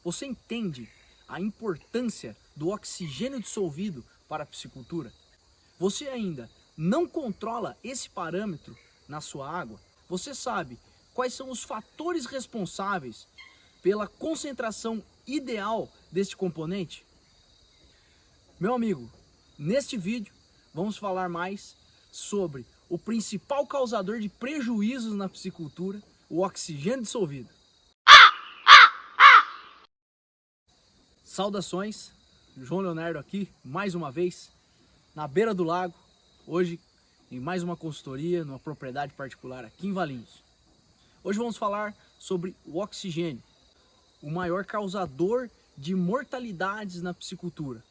Você entende a importância do oxigênio dissolvido para a piscicultura? Você ainda não controla esse parâmetro na sua água? Você sabe quais são os fatores responsáveis pela concentração ideal deste componente? Meu amigo, neste vídeo vamos falar mais sobre o principal causador de prejuízos na piscicultura, o oxigênio dissolvido. Saudações, João Leonardo aqui, mais uma vez, na beira do lago, hoje em mais uma consultoria, numa propriedade particular aqui em Valinhos. Hoje vamos falar sobre o oxigênio, o maior causador de mortalidades na piscicultura,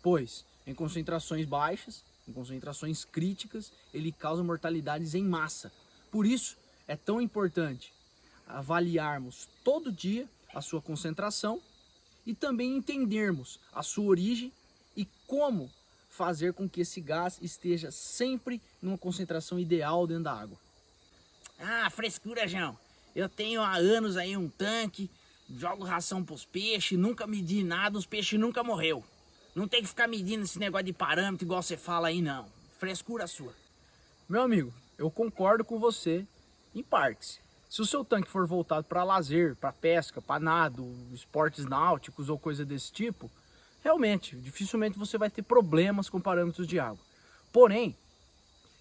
pois em concentrações baixas, em concentrações críticas, ele causa mortalidades em massa. Por isso é tão importante avaliarmos todo dia a sua concentração e também entendermos a sua origem e como fazer com que esse gás esteja sempre numa concentração ideal dentro da água. Ah, frescura, João. Eu tenho há anos aí um tanque, jogo ração pros peixes, nunca medi nada, os peixes nunca morreu. Não tem que ficar medindo esse negócio de parâmetro igual você fala aí, não. Frescura sua. Meu amigo, eu concordo com você em partes. Se o seu tanque for voltado para lazer, para pesca, para nado, esportes náuticos ou coisa desse tipo, realmente, dificilmente você vai ter problemas com parâmetros de água. Porém,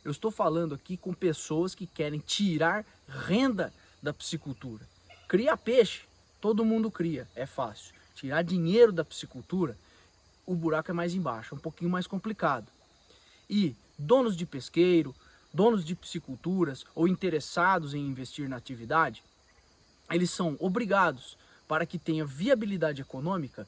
eu estou falando aqui com pessoas que querem tirar renda da piscicultura. Criar peixe, todo mundo cria, é fácil. Tirar dinheiro da piscicultura, o buraco é mais embaixo, é um pouquinho mais complicado. E donos de pesqueiro, donos de pisciculturas ou interessados em investir na atividade, eles são obrigados, para que tenha viabilidade econômica,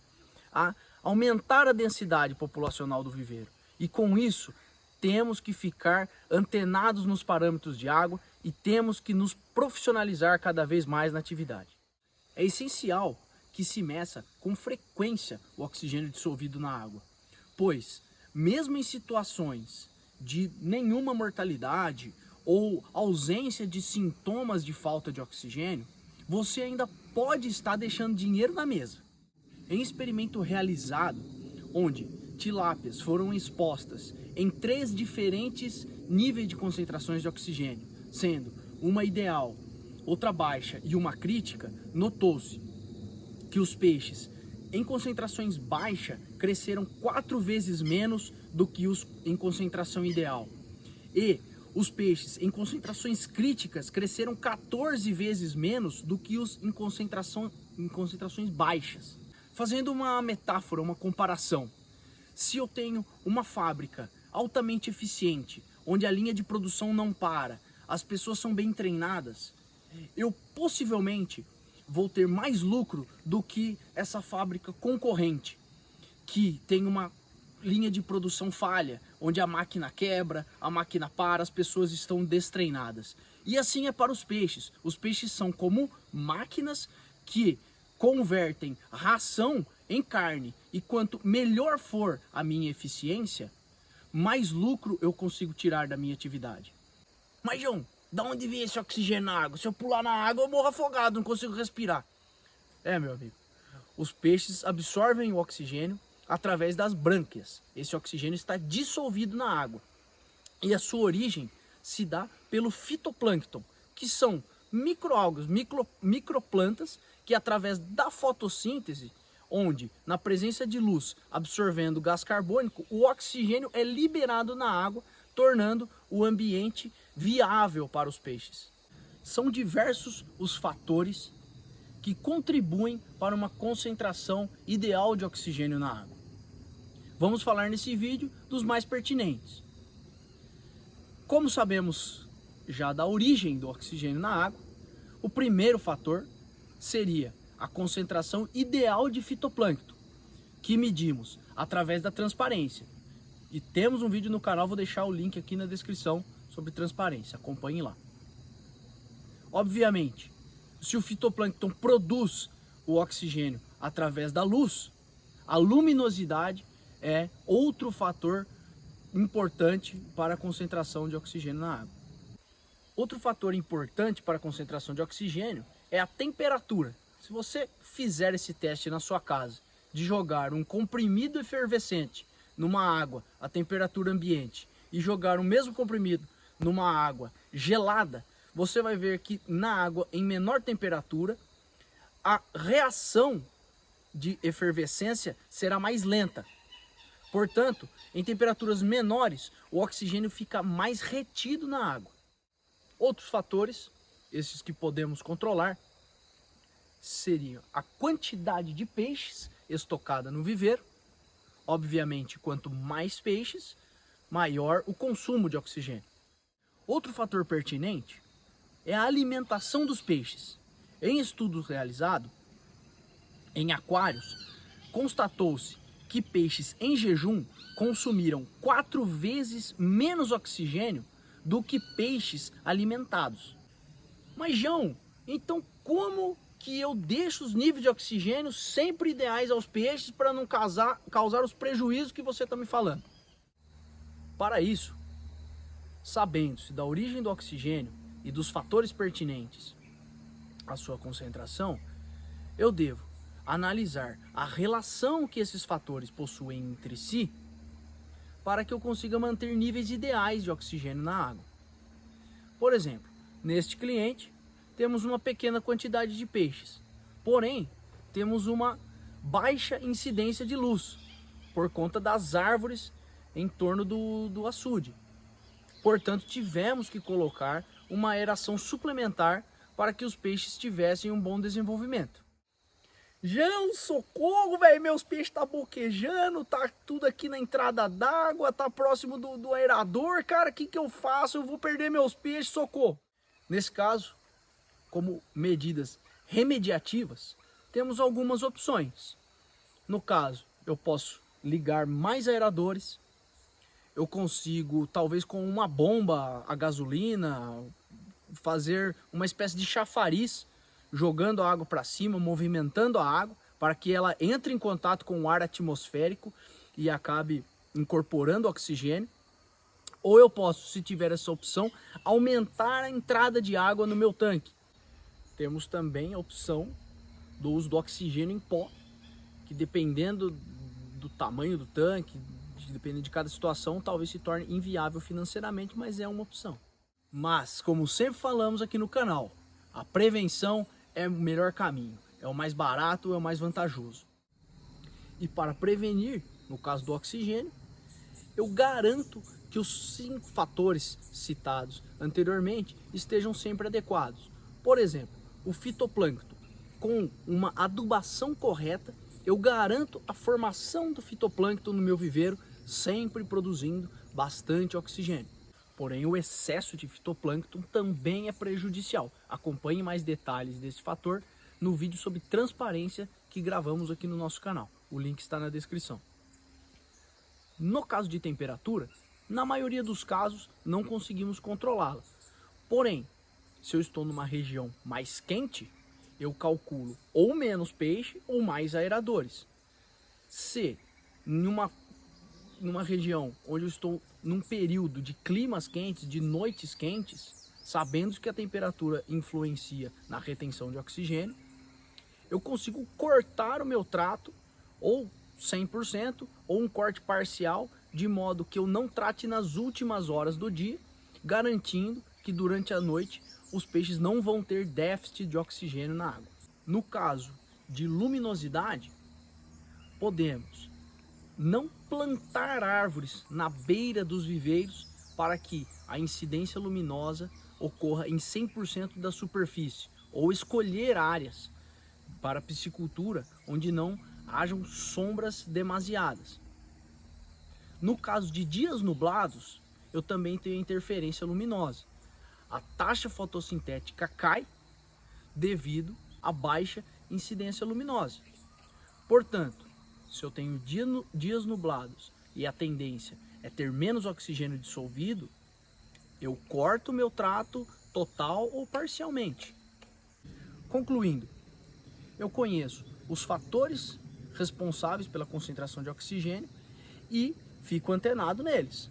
a aumentar a densidade populacional do viveiro. E com isso, temos que ficar antenados nos parâmetros de água e temos que nos profissionalizar cada vez mais na atividade. É essencial que se meça com frequência o oxigênio dissolvido na água, pois, mesmo em situações de nenhuma mortalidade ou ausência de sintomas de falta de oxigênio, você ainda pode estar deixando dinheiro na mesa. Em experimento realizado, onde tilápias foram expostas em 3 diferentes níveis de concentrações de oxigênio, sendo uma ideal, outra baixa e uma crítica, notou-se que os peixes em concentrações baixas cresceram 4 vezes menos do que os em concentração ideal. E os peixes em concentrações críticas cresceram 14 vezes menos do que os em concentrações baixas. Fazendo uma metáfora, uma comparação, se eu tenho uma fábrica altamente eficiente, onde a linha de produção não para, as pessoas são bem treinadas, eu possivelmente vou ter mais lucro do que essa fábrica concorrente, que tem uma linha de produção falha, onde a máquina quebra, a máquina para, as pessoas estão destreinadas. E assim é para os peixes. Os peixes são como máquinas que convertem ração em carne. E quanto melhor for a minha eficiência, mais lucro eu consigo tirar da minha atividade. Mas, João, da onde vem esse oxigênio na água? Se eu pular na água, eu morro afogado, não consigo respirar. É, meu amigo, os peixes absorvem o oxigênio através das brânquias. Esse oxigênio está dissolvido na água. E a sua origem se dá pelo fitoplâncton, que são microalgas, microplantas, que através da fotossíntese, onde na presença de luz absorvendo gás carbônico, o oxigênio é liberado na água, tornando o ambiente viável para os peixes. São diversos os fatores que contribuem para uma concentração ideal de oxigênio na água. Vamos falar nesse vídeo dos mais pertinentes. Como sabemos já da origem do oxigênio na água, o primeiro fator seria a concentração ideal de fitoplâncton, que medimos através da transparência. E temos um vídeo no canal, vou deixar o link aqui na descrição sobre transparência, acompanhe lá. Obviamente, se o fitoplâncton produz o oxigênio através da luz, a luminosidade é outro fator importante para a concentração de oxigênio na água. Outro fator importante para a concentração de oxigênio é a temperatura. Se você fizer esse teste na sua casa, de jogar um comprimido efervescente numa água a temperatura ambiente e jogar o mesmo comprimido numa água gelada, você vai ver que na água em menor temperatura, a reação de efervescência será mais lenta. Portanto, em temperaturas menores, o oxigênio fica mais retido na água. Outros fatores, esses que podemos controlar, seriam a quantidade de peixes estocada no viveiro. Obviamente, quanto mais peixes, maior o consumo de oxigênio. Outro fator pertinente é a alimentação dos peixes. Em estudos realizados em aquários, constatou-se que peixes em jejum consumiram 4 vezes menos oxigênio do que peixes alimentados. Mas, João, então como que eu deixo os níveis de oxigênio sempre ideais aos peixes para não causar os prejuízos que você está me falando? Para isso, sabendo-se da origem do oxigênio e dos fatores pertinentes à sua concentração, eu devo analisar a relação que esses fatores possuem entre si para que eu consiga manter níveis ideais de oxigênio na água. Por exemplo, neste cliente, temos uma pequena quantidade de peixes, porém, temos uma baixa incidência de luz por conta das árvores em torno do açude. Portanto, tivemos que colocar uma aeração suplementar para que os peixes tivessem um bom desenvolvimento. João, socorro, velho, meus peixes tá boquejando, tá tudo aqui na entrada d'água, tá próximo do aerador, cara, o que eu faço? Eu vou perder meus peixes, socorro. Nesse caso, como medidas remediativas, temos algumas opções. No caso, eu posso ligar mais aeradores, eu consigo, talvez com uma bomba a gasolina, fazer uma espécie de chafariz, jogando a água para cima, movimentando a água, para que ela entre em contato com o ar atmosférico e acabe incorporando oxigênio. Ou eu posso, se tiver essa opção, aumentar a entrada de água no meu tanque. Temos também a opção do uso do oxigênio em pó, que dependendo do tamanho do tanque, dependendo de cada situação, talvez se torne inviável financeiramente, mas é uma opção. Mas, como sempre falamos aqui no canal, a prevenção é o melhor caminho, é o mais barato, é o mais vantajoso. E para prevenir, no caso do oxigênio, eu garanto que os 5 fatores citados anteriormente estejam sempre adequados. Por exemplo, o fitoplâncton, com uma adubação correta, eu garanto a formação do fitoplâncton no meu viveiro, sempre produzindo bastante oxigênio. Porém, o excesso de fitoplâncton também é prejudicial. Acompanhe mais detalhes desse fator no vídeo sobre transparência que gravamos aqui no nosso canal. O link está na descrição. No caso de temperatura, na maioria dos casos não conseguimos controlá-la. Porém, se eu estou numa região mais quente, eu calculo ou menos peixe ou mais aeradores. Se numa região onde eu estou num período de climas quentes, de noites quentes, sabendo que a temperatura influencia na retenção de oxigênio, eu consigo cortar o meu trato ou 100% ou um corte parcial, de modo que eu não trate nas últimas horas do dia, garantindo que durante a noite os peixes não vão ter déficit de oxigênio na água. No caso de luminosidade, podemos não plantar árvores na beira dos viveiros para que a incidência luminosa ocorra em 100% da superfície, ou escolher áreas para piscicultura onde não hajam sombras demasiadas. No caso de dias nublados, eu também tenho interferência luminosa. A taxa fotossintética cai devido à baixa incidência luminosa. Portanto, se eu tenho dias nublados e a tendência é ter menos oxigênio dissolvido, eu corto o meu trato total ou parcialmente. Concluindo, eu conheço os fatores responsáveis pela concentração de oxigênio e fico antenado neles.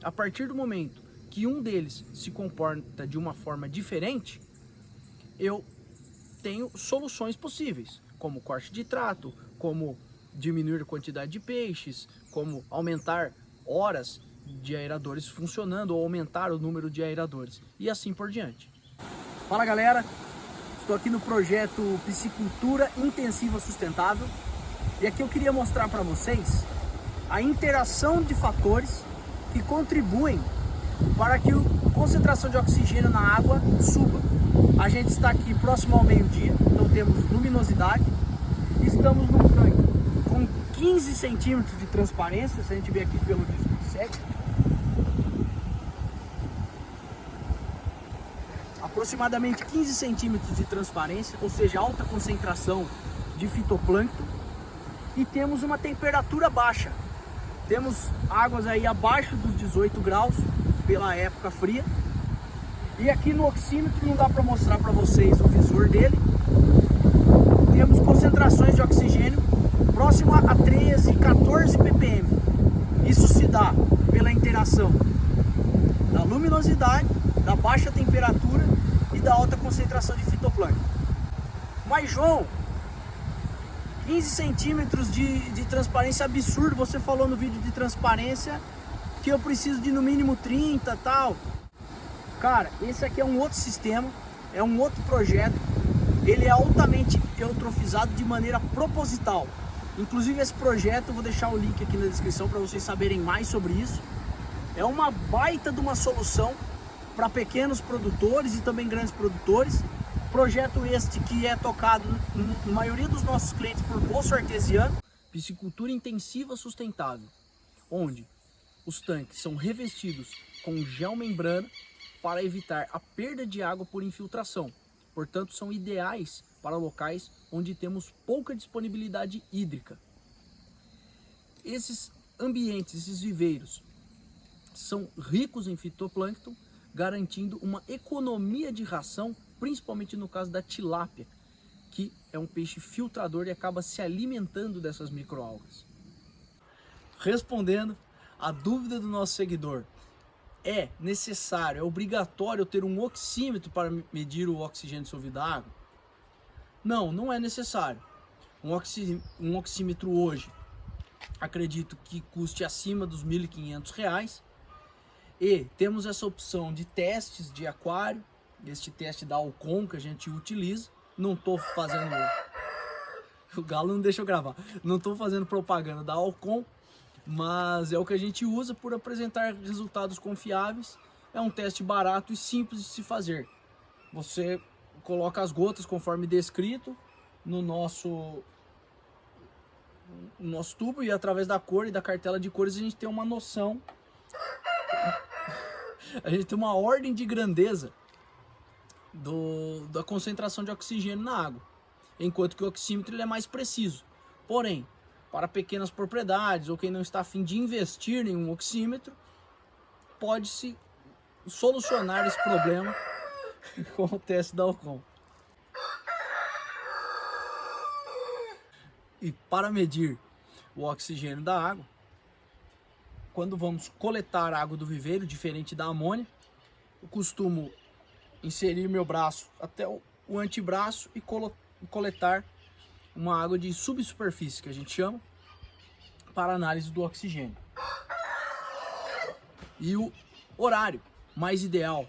A partir do momento que um deles se comporta de uma forma diferente, eu tenho soluções possíveis, como corte de trato, como diminuir a quantidade de peixes, como aumentar horas de aeradores funcionando ou aumentar o número de aeradores e assim por diante. Fala galera, estou aqui no projeto Piscicultura Intensiva Sustentável e aqui eu queria mostrar para vocês a interação de fatores que contribuem para que a concentração de oxigênio na água suba. A gente está aqui próximo ao meio-dia, então temos luminosidade, estamos num tanque com 15 centímetros de transparência, se a gente ver aqui pelo disco de segue, aproximadamente 15 centímetros de transparência, ou seja, alta concentração de fitoplâncton, e temos uma temperatura baixa. Temos águas aí abaixo dos 18 graus pela época fria. E aqui no oxímetro não dá para mostrar para vocês o visor dele. Temos concentrações de oxigênio próximo a 13, 14 ppm. Isso se dá pela interação da luminosidade, da baixa temperatura e da alta concentração de fitoplâncton. Mas João, 15 centímetros de transparência absurdo, você falou no vídeo de transparência que eu preciso de no mínimo 30 e tal. Cara, esse aqui é um outro sistema, é um outro projeto, ele é altamente eutrofizado de maneira proposital. Inclusive esse projeto, eu vou deixar o link aqui na descrição para vocês saberem mais sobre isso. É uma baita de uma solução para pequenos produtores e também grandes produtores. Projeto este que é tocado na maioria dos nossos clientes por poço artesiano. Piscicultura intensiva sustentável, onde os tanques são revestidos com geomembrana para evitar a perda de água por infiltração. Portanto, são ideais para locais onde temos pouca disponibilidade hídrica. Esses ambientes, esses viveiros, são ricos em fitoplâncton, garantindo uma economia de ração, principalmente no caso da tilápia, que é um peixe filtrador e acaba se alimentando dessas microalgas. Respondendo a dúvida do nosso seguidor, é necessário, é obrigatório ter um oxímetro para medir o oxigênio dissolvido da água? Não, não é necessário. Um oxímetro hoje, acredito que custe acima dos R$ 1.500, e temos essa opção de testes de aquário, este teste da Alcon que a gente utiliza. Não estou fazendo, o galo não deixa eu gravar, não estou fazendo propaganda da Alcon, mas é o que a gente usa por apresentar resultados confiáveis. É um teste barato e simples de se fazer. Você coloca as gotas conforme descrito no nosso tubo, e através da cor e da cartela de cores a gente tem uma noção, a gente tem uma ordem de grandeza da concentração de oxigênio na água, enquanto que o oxímetro ele é mais preciso. Porém, para pequenas propriedades ou quem não está a fim de investir em um oxímetro, pode-se solucionar esse problema com o teste da Alcon. E para medir o oxigênio da água, quando vamos coletar a água do viveiro, diferente da amônia, eu costumo inserir meu braço até o antebraço e coletar uma água de subsuperfície, que a gente chama, para análise do oxigênio. E o horário mais ideal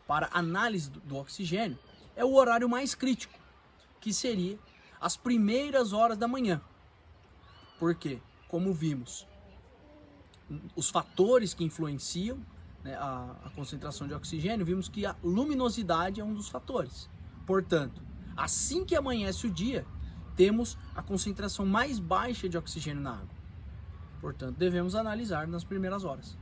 para análise do oxigênio é o horário mais crítico, que seria as primeiras horas da manhã. Porque, como vimos, os fatores que influenciam, né, a concentração de oxigênio, vimos que a luminosidade é um dos fatores. Portanto, assim que amanhece o dia, temos a concentração mais baixa de oxigênio na água. Portanto, devemos analisar nas primeiras horas.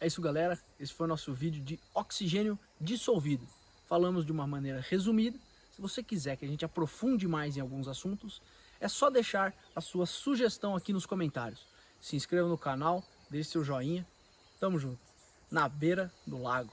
É isso, galera. Esse foi o nosso vídeo de oxigênio dissolvido. Falamos de uma maneira resumida. Se você quiser que a gente aprofunde mais em alguns assuntos, é só deixar a sua sugestão aqui nos comentários. Se inscreva no canal, deixe seu joinha. Tamo junto. Na beira do lago.